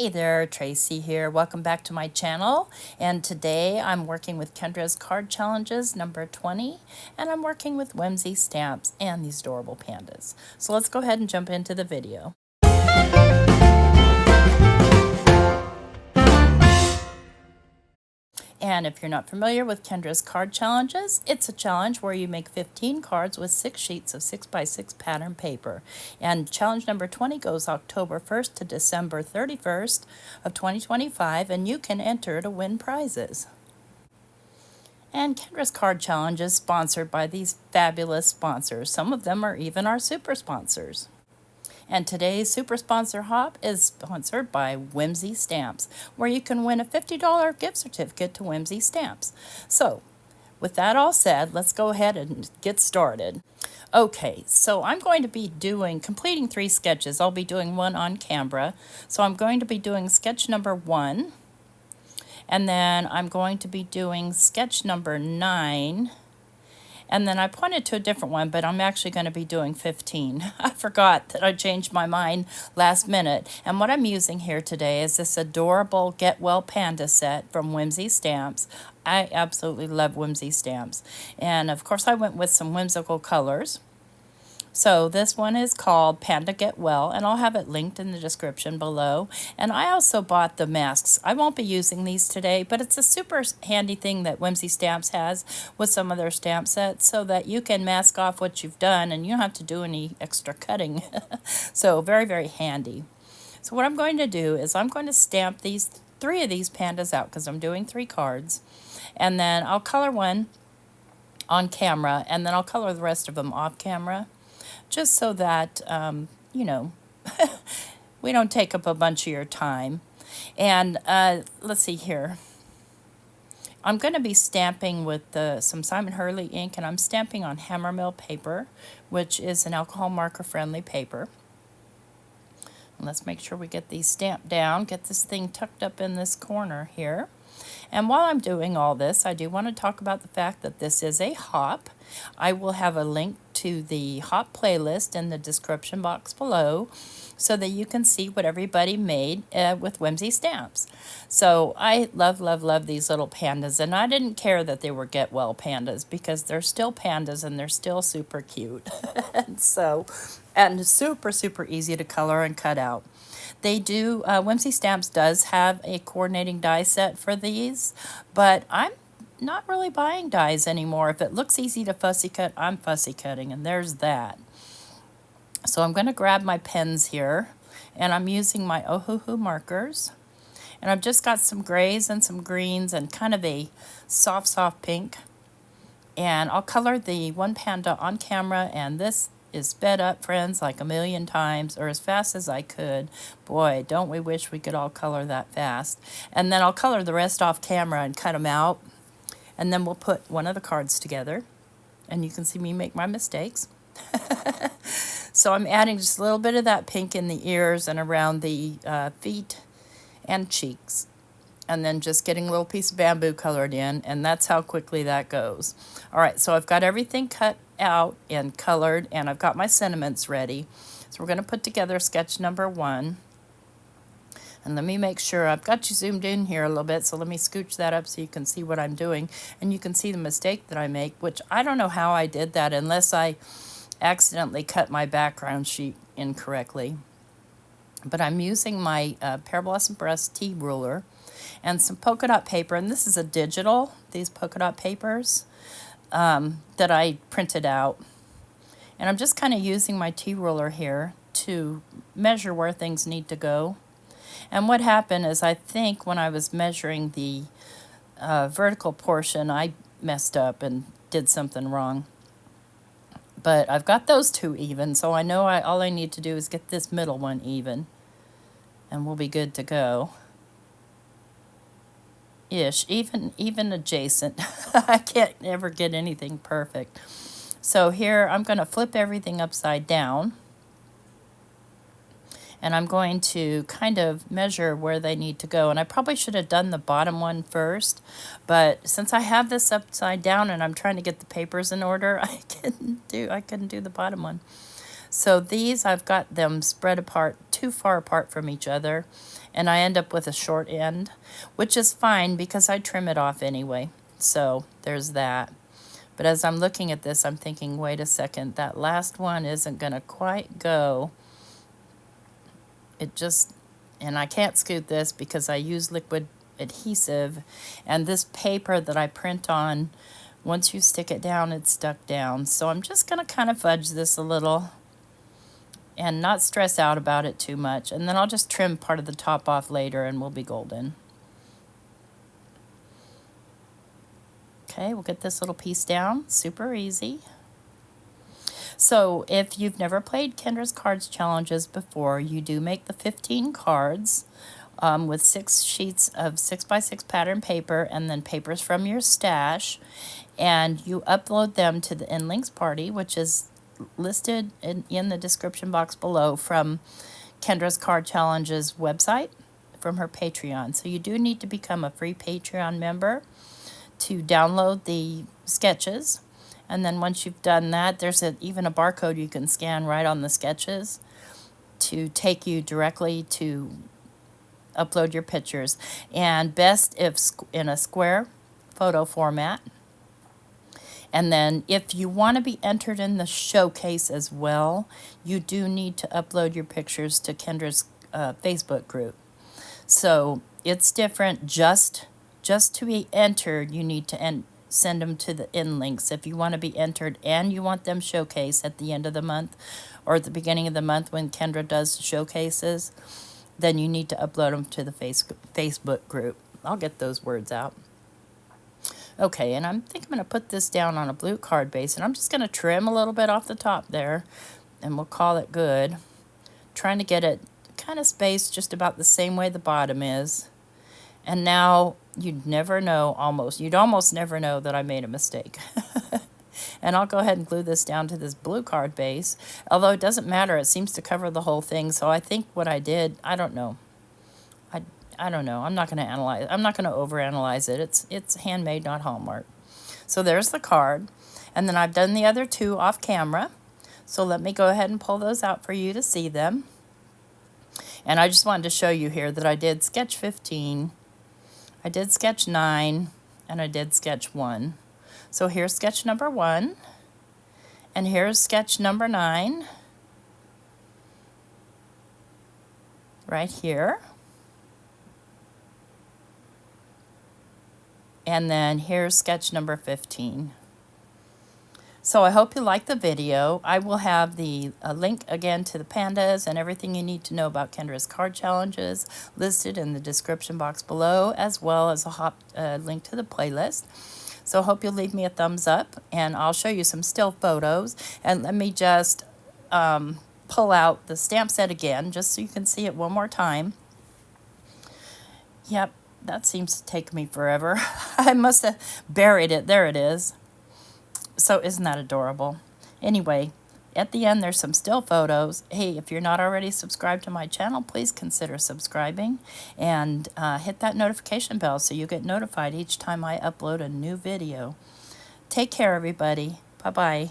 Hey there, Tracy here. Welcome back to my channel. And today I'm working with Kendra's card challenges number 20, and I'm working with Whimsy Stamps and these adorable pandas. So let's go ahead and jump into the video. And if you're not familiar with Kendra's card challenges, it's a challenge where you make 15 cards with 6 sheets of 6x6 pattern paper. And challenge number 20 goes October 1st to December 31st of 2025, and you can enter to win prizes. And Kendra's card challenge is sponsored by these fabulous sponsors. Some of them are even our super sponsors. And today's super sponsor hop is sponsored by Whimsy Stamps, where you can win a $50 gift certificate to Whimsy Stamps. So, with that all said, let's go ahead and get started. Okay, so I'm going to be completing 3 sketches. I'll be doing one on camera. So I'm going to be doing sketch number 1, and then I'm going to be doing sketch number 9. And then I pointed to a different one, but I'm actually going to be doing 15. I forgot that I changed my mind last minute. And what I'm using here today is this adorable Get Well Panda set from Whimsy Stamps. I absolutely love Whimsy Stamps. And of course I went with some whimsical colors. So this one is called Panda Get Well, and I'll have it linked in the description below. And I also bought the masks. I won't be using these today, but it's a super handy thing that Whimsy Stamps has with some of their stamp sets so that you can mask off what you've done and you don't have to do any extra cutting. So very, very handy. So what I'm going to do is I'm going to stamp 3 of these pandas out because I'm doing 3 cards. And then I'll color one on camera, and then I'll color the rest of them off camera, just so that, you know, we don't take up a bunch of your time. And let's see here. I'm going to be stamping with some Simon Hurley ink, and I'm stamping on Hammermill paper, which is an alcohol marker-friendly paper. And let's make sure we get these stamped down, get this thing tucked up in this corner here. And while I'm doing all this, I do want to talk about the fact that this is a hop. I will have a link to the hop playlist in the description box below so that you can see what everybody made with Whimsy Stamps. So I love, love, love these little pandas, and I didn't care that they were Get Well pandas because they're still pandas and they're still super cute. and super, super easy to color and cut out. They do, Whimsy Stamps does have a coordinating die set for these, but I'm not really buying dies anymore. If it looks easy to fussy cut, I'm fussy cutting, and there's that. So I'm going to grab my pens here, and I'm using my Ohuhu markers. And I've just got some grays and some greens and kind of a soft, soft pink. And I'll color the one panda on camera, and this is sped up, friends, like a million times, or as fast as I could. Boy, don't we wish we could all color that fast. And then I'll color the rest off camera and cut them out. And then we'll put one of the cards together. And you can see me make my mistakes. So I'm adding just a little bit of that pink in the ears and around the feet and cheeks. And then just getting a little piece of bamboo colored in, and that's how quickly that goes. All right, so I've got everything cut out and colored, and I've got my sentiments ready. So we're going to put together sketch number 1. And let me make sure, I've got you zoomed in here a little bit, so let me scooch that up so you can see what I'm doing. And you can see the mistake that I make, which I don't know how I did that unless I accidentally cut my background sheet incorrectly. But I'm using my Pear Blossom Press T ruler and some polka dot paper, and this is a digital, these polka dot papers that I printed out. And I'm just kind of using my T ruler here to measure where things need to go. And what happened is, I think when I was measuring the vertical portion, I messed up and did something wrong. But I've got those 2 even, so I know all I need to do is get this middle one even, and we'll be good to go. Ish, even adjacent. I can't ever get anything perfect. So here I'm going to flip everything upside down, and I'm going to kind of measure where they need to go. And I probably should have done the bottom one first, but since I have this upside down and I'm trying to get the papers in order, I couldn't do the bottom one. So these, I've got them spread apart, too far apart from each other, and I end up with a short end, which is fine because I trim it off anyway. So there's that. But as I'm looking at this, I'm thinking, wait a second, that last one isn't going to quite go. It just, and I can't scoot this because I use liquid adhesive, and this paper that I print on, once you stick it down, it's stuck down. So I'm just going to kind of fudge this a little and not stress out about it too much. And then I'll just trim part of the top off later and we'll be golden. Okay, we'll get this little piece down, super easy. So if you've never played Kendra's Cards Challenges before, you do make the 15 cards with 6 sheets of 6x6 pattern paper and then papers from your stash. And you upload them to the InLinkz party, which is listed in the description box below from Kendra's Card Challenges website, from her Patreon. So you do need to become a free Patreon member to download the sketches. And then once you've done that, there's even a barcode you can scan right on the sketches to take you directly to upload your pictures. And best if in a square photo format. And then if you want to be entered in the showcase as well, you do need to upload your pictures to Kendra's Facebook group. So it's different. Just to be entered, you need to send them to the InLinkz. If you want to be entered and you want them showcased at the end of the month or at the beginning of the month when Kendra does showcases, then you need to upload them to the Facebook group. I'll get those words out. Okay, and I think I'm going to put this down on a blue card base, and I'm just going to trim a little bit off the top there, and we'll call it good. Trying to get it kind of spaced just about the same way the bottom is. And now you'd almost never know that I made a mistake. And I'll go ahead and glue this down to this blue card base. Although it doesn't matter, it seems to cover the whole thing. So I think what I did, I don't know. I don't know. I'm not going to analyze. I'm not going to overanalyze it. It's handmade, not Hallmark. So there's the card. And then I've done the other two off camera. So let me go ahead and pull those out for you to see them. And I just wanted to show you here that I did sketch 15. I did sketch 9, and I did sketch 1. So here's sketch number 1, and here's sketch number 9, right here. And then here's sketch number 15. So I hope you liked the video. I will have the link again to the pandas and everything you need to know about Kendra's Card Challenges listed in the description box below, as well as a link to the playlist. So I hope you'll leave me a thumbs up, and I'll show you some still photos. And let me just pull out the stamp set again, just so you can see it one more time. Yep, that seems to take me forever. I must have buried it. There it is. So isn't that adorable? Anyway, at the end, there's some still photos. Hey, if you're not already subscribed to my channel, please consider subscribing and hit that notification bell so you get notified each time I upload a new video. Take care, everybody. Bye-bye.